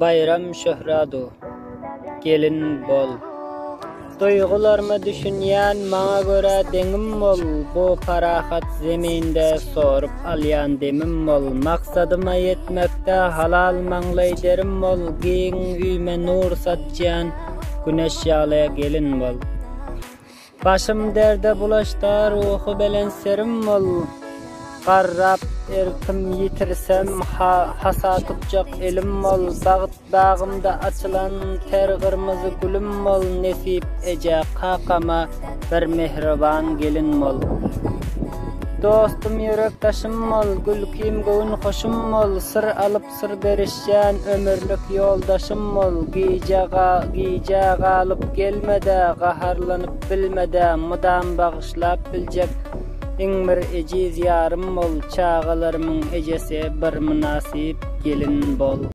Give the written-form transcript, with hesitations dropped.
Bayram şöhradu, gelin bol. Duygularımı düşünýän maňa göre deňim bol. Bu parahat zeminde sorup alýan demim bol. Maksadyma yetmekde halal maňlaýderim bol. Giň üýme nur satjan, güneş ýaly gelin bol. Başym derde bulaşdar, ruhu belen serim bol. Garrap erkim yitirsem hasa tutjak elim bol. Bagymda açylan ter gyrmyzy gülüm bol. Nesip eje kakama bir mehriban gelin bol. Dostum yürekdaşym bol, gülkim göwün hoşum bol. Sır alyp sır berişjan ömürlük ýoldaşym bol. Gije galyp gelmede, gaharlanyp bilmede, mudam bagyşlap biljek bir ejiz ýarym bol. Çağalarynyň ejesi bir münasip gelin bol.